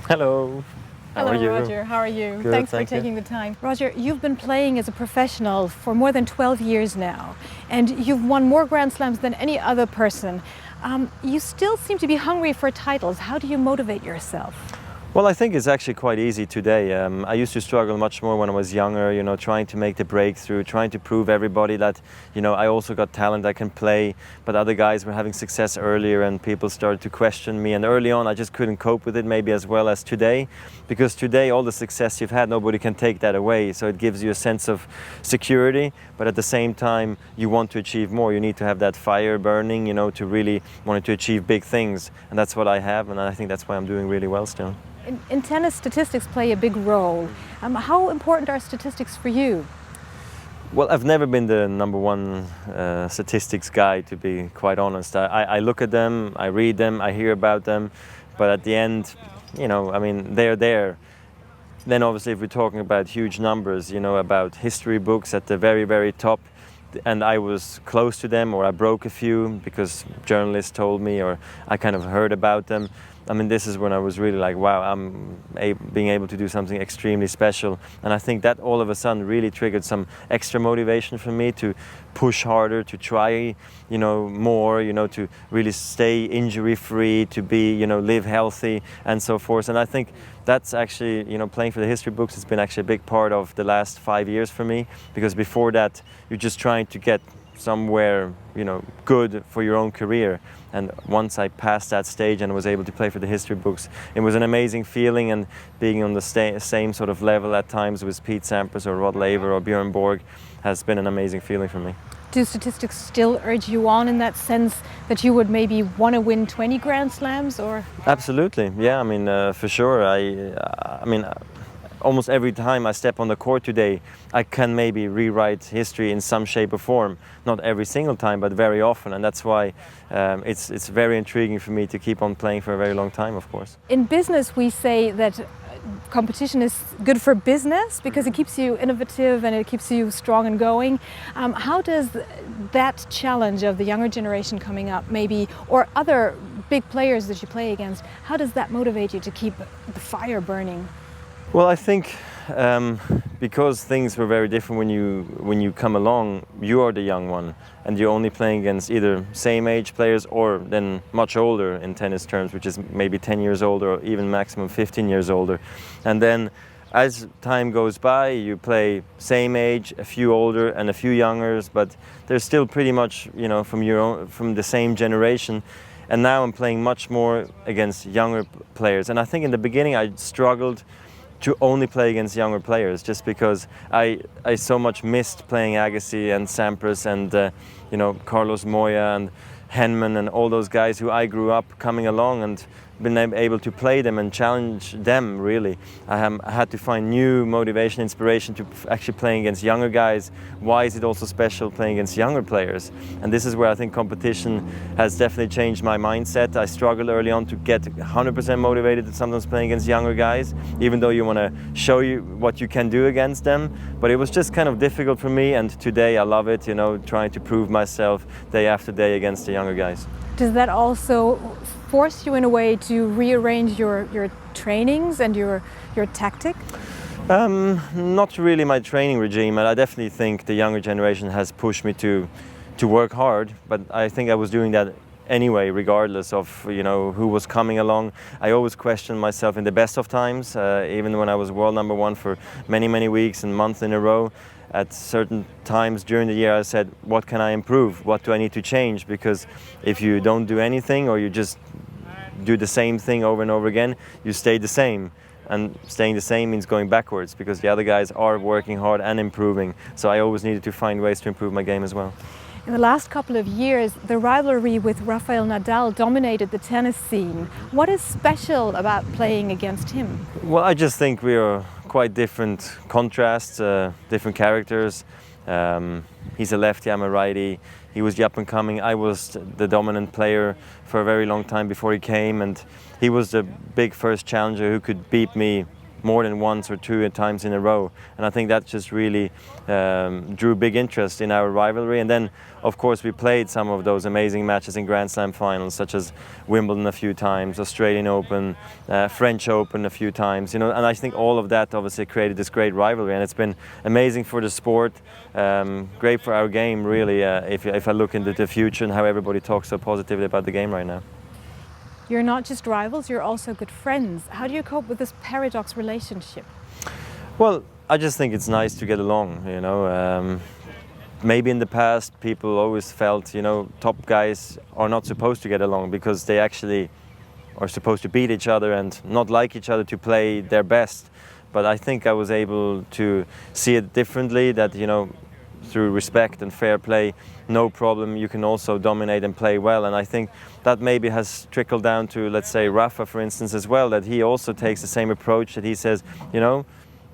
Hello. How Hello, are you? Roger. How are you? Good, Thanks for thank you. taking the time. Roger, you've been playing as a professional for more than 12 years now, and you've won more Grand Slams than any other person. You still seem to be hungry for titles. How do you motivate yourself? Well, I think it's actually quite easy today. I used to struggle much more when I was younger, trying to make the breakthrough, trying to prove everybody that, I also got talent, I can play. But other guys were having success earlier and people started to question me. And early on, I just couldn't cope with it maybe as well as today. Because today, all the success you've had, nobody can take that away. So it gives you a sense of security. But at the same time, you want to achieve more. You need to have that fire burning, to really want to achieve big things. And that's what I have. And I think that's why I'm doing really well still. In tennis, statistics play a big role. How important are statistics for you? Well, I've never been the number one statistics guy, to be quite honest. I look at them, I read them, I hear about them, but at the end, they're there. Then obviously if we're talking about huge numbers, about history books at the very, very top, and I was close to them, or I broke a few because journalists told me, or I kind of heard about them. This is when I was really like, wow, I'm being able to do something extremely special. And I think that all of a sudden really triggered some extra motivation for me to push harder, to try, more, to really stay injury-free, to be, live healthy and so forth. And I think that's actually, playing for the history books has been actually a big part of the last 5 years for me, because before that, you're just trying to get somewhere, good for your own career. And once I passed that stage and was able to play for the history books, it was an amazing feeling, and being on the same sort of level at times with Pete Sampras or Rod Laver or Björn Borg has been an amazing feeling for me. Do statistics still urge you on in that sense that you would maybe want to win 20 Grand Slams, or? Absolutely, yeah, for sure. Almost every time I step on the court today, I can maybe rewrite history in some shape or form. Not every single time, but very often. And that's why it's very intriguing for me to keep on playing for a very long time, of course. In business, we say that competition is good for business because it keeps you innovative and it keeps you strong and going. How does that challenge of the younger generation coming up, maybe, or other big players that you play against, how does that motivate you to keep the fire burning? Well, I think because things were very different when you come along, you are the young one, and you're only playing against either same age players or then much older in tennis terms, which is maybe 10 years older or even maximum 15 years older. And then as time goes by, you play same age, a few older and a few youngers, but they're still pretty much, from the same generation. And now I'm playing much more against younger players. And I think in the beginning I struggled to only play against younger players, just because I so much missed playing Agassi and Sampras and Carlos Moya and Henman and all those guys who I grew up coming along and been able to play them and challenge them, really. I had to find new motivation, inspiration to actually playing against younger guys. Why is it also special playing against younger players? And this is where I think competition has definitely changed my mindset. I struggled early on to get 100% motivated sometimes playing against younger guys, even though you want to show you what you can do against them. But it was just kind of difficult for me, and today I love it, trying to prove myself day after day against the younger guys. Does that also force you in a way to rearrange your trainings and your tactic? Not really my training regime, and I definitely think the younger generation has pushed me to work hard, but I think I was doing that anyway, regardless of who was coming along. I always questioned myself in the best of times, even when I was world number one for many weeks and months in a row. At certain times during the year I said, what can I improve? What do I need to change? Because if you don't do anything, or you just do the same thing over and over again, you stay the same. And staying the same means going backwards, because the other guys are working hard and improving. So I always needed to find ways to improve my game as well. In the last couple of years, the rivalry with Rafael Nadal dominated the tennis scene. What is special about playing against him? Well, I just think we are quite different contrasts, different characters. He's a lefty, I'm a righty. He was the up and coming. I was the dominant player for a very long time before he came, and he was the big first challenger who could beat me more than once or two times in a row. And I think that just really drew big interest in our rivalry. And then, of course, we played some of those amazing matches in Grand Slam finals, such as Wimbledon a few times, Australian Open, French Open a few times, and I think all of that obviously created this great rivalry, and it's been amazing for the sport, great for our game, really, if I look into the future and how everybody talks so positively about the game right now. You're not just rivals, you're also good friends. How do you cope with this paradox relationship? Well, I just think it's nice to get along, maybe in the past people always felt, top guys are not supposed to get along because they actually are supposed to beat each other and not like each other to play their best. But I think I was able to see it differently, that, through respect and fair play, no problem, you can also dominate and play well. And I think that maybe has trickled down to, let's say, Rafa, for instance, as well, that he also takes the same approach, that he says,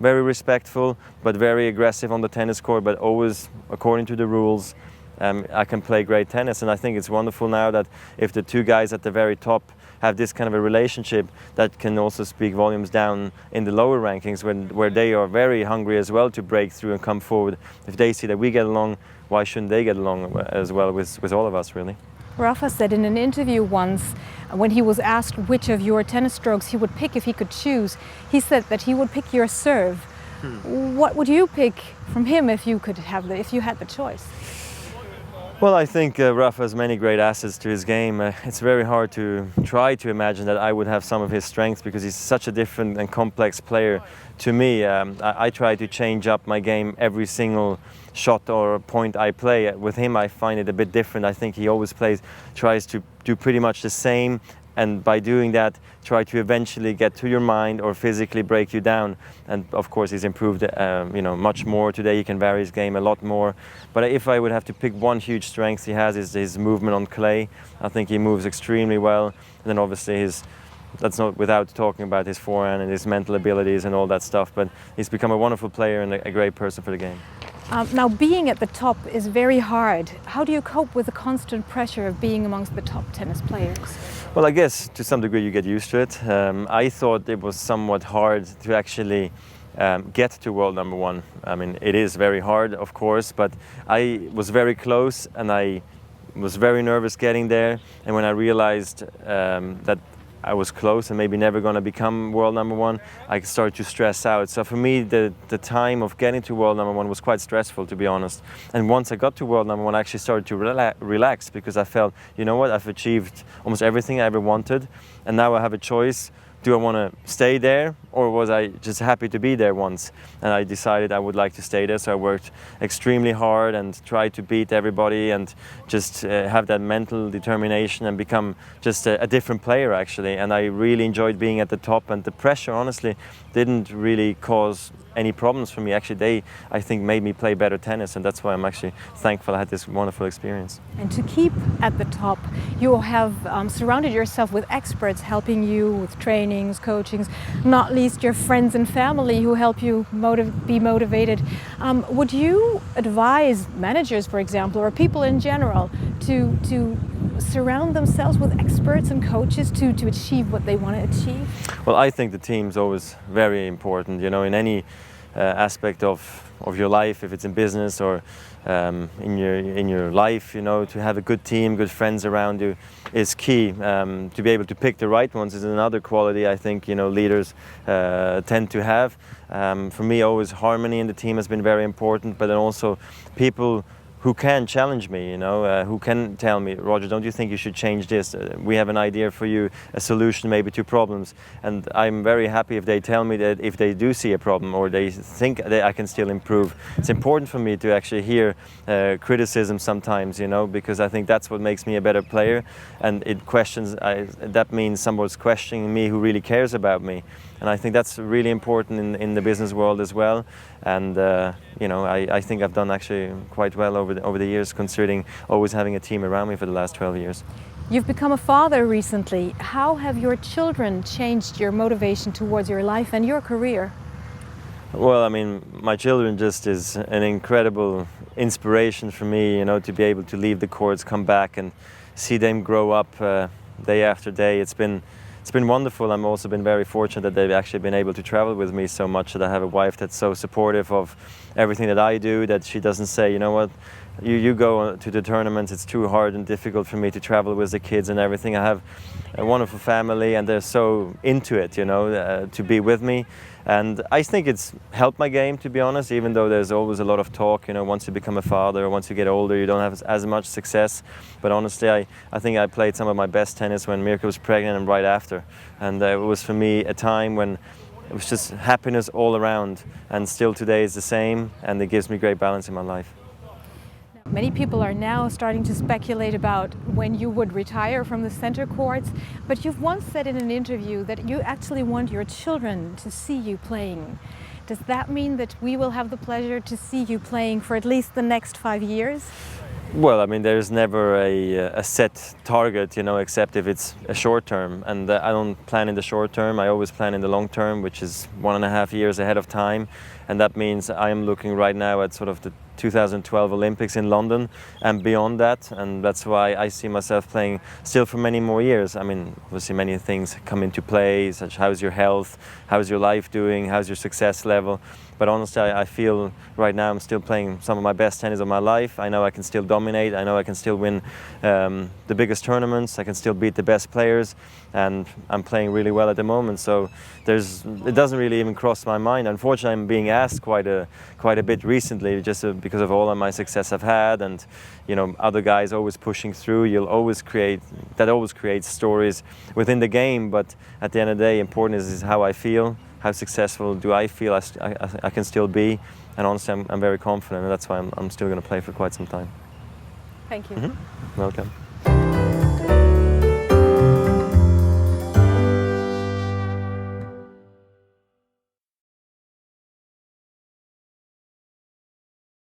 very respectful, but very aggressive on the tennis court, but always according to the rules. I can play great tennis, and I think it's wonderful now that if the two guys at the very top have this kind of a relationship, that can also speak volumes down in the lower rankings where they are very hungry as well to break through and come forward. If they see that we get along, why shouldn't they get along as well with all of us, really? Rafa said in an interview once, when he was asked which of your tennis strokes he would pick if he could choose, he said that he would pick your serve. What would you pick from him if you had the choice? Well, I think Rafa has many great assets to his game. It's very hard to try to imagine that I would have some of his strengths because he's such a different and complex player. To me, I try to change up my game every single shot or point I play. With him, I find it a bit different. I think he always tries to do pretty much the same, and by doing that, try to eventually get to your mind or physically break you down. And of course, he's improved, much more today. He can vary his game a lot more. But if I would have to pick one huge strength he has, is his movement on clay. I think he moves extremely well. And then obviously that's not without talking about his forehand and his mental abilities and all that stuff. But he's become a wonderful player and a great person for the game. Now, being at the top is very hard. How do you cope with the constant pressure of being amongst the top tennis players? Well, I guess to some degree you get used to it. I thought it was somewhat hard to actually get to world number one. I mean, it is very hard, of course, but I was very close and I was very nervous getting there. And when I realized that I was close and maybe never going to become world number one, I started to stress out. So for me, the time of getting to world number one was quite stressful, to be honest. And once I got to world number one, I actually started to relax because I felt, I've achieved almost everything I ever wanted, and now I have a choice. Do I want to stay there, or was I just happy to be there once? And I decided I would like to stay there, so I worked extremely hard and tried to beat everybody and just have that mental determination and become just a different player, actually. And I really enjoyed being at the top, and the pressure, honestly, didn't really cause any problems for me. Actually, they, I think, made me play better tennis, and that's why I'm actually thankful I had this wonderful experience. And to keep at the top, you have surrounded yourself with experts helping you with trainings, coachings, not least your friends and family who help you be motivated. Would you advise managers, for example, or people in general to surround themselves with experts and coaches to achieve what they want to achieve? Well, I think the team's always very important, in any aspect of your life, if it's in business or in your life, to have a good team, good friends around you is key. To be able to pick the right ones is another quality I think leaders tend to have. For me, always harmony in the team has been very important, but then also people who can challenge me, who can tell me, Roger, don't you think you should change this? We have an idea for you, a solution maybe to problems. And I'm very happy if they tell me that if they do see a problem or they think that I can still improve. It's important for me to actually hear criticism sometimes, because I think that's what makes me a better player. And that means someone's questioning me who really cares about me. And I think that's really important in the business world as well. And I think I've done actually quite well over the years, considering always having a team around me for the last 12 years. You've become a father recently. How have your children changed your motivation towards your life and your career? Well, I mean, my children just is an incredible inspiration for me, to be able to leave the courts, come back and see them grow up day after day. It's been it's been wonderful. I'm also been very fortunate that they've actually been able to travel with me so much, that I have a wife that's so supportive of everything that I do, that she doesn't say, you know what, you go to the tournaments, it's too hard and difficult for me to travel with the kids and everything. I have a wonderful family and they're so into it, you know, to be with me. And I think it's helped my game, to be honest, even though there's always a lot of talk, you know, once you become a father, once you get older, you don't have as much success. But honestly, I think I played some of my best tennis when Mirka was pregnant and right after. And it was for me a time when it was just happiness all around, and still today is the same, and it gives me great balance in my life. Many people are now starting to speculate about when you would retire from the center courts, but you've once said in an interview that you actually want your children to see you playing. Does that mean that we will have the pleasure to see you playing for at least the next 5 years? Well, I mean, there's never a set target, you know, except if it's a short term. And I don't plan in the short term, I always plan in the long term, which is 1.5 years ahead of time. And that means I am looking right now at sort of the 2012 Olympics in London and beyond that. And that's why I see myself playing still for many more years. I mean, obviously many things come into play, such how's your health, how's your life doing, how's your success level. But honestly, I feel right now I'm still playing some of my best tennis of my life. I know I can still dominate. I know I can still win the biggest tournaments. I can still beat the best players, and I'm playing really well at the moment. So it doesn't really even cross my mind. Unfortunately, I'm being asked quite a bit recently, just because of all of my success I've had, and you know, other guys always pushing through. Always creates stories within the game. But at the end of the day, important is how I feel. How successful do I feel I can still be? And honestly, I'm very confident, and that's why I'm still going to play for quite some time. Thank you. Mm-hmm. Welcome.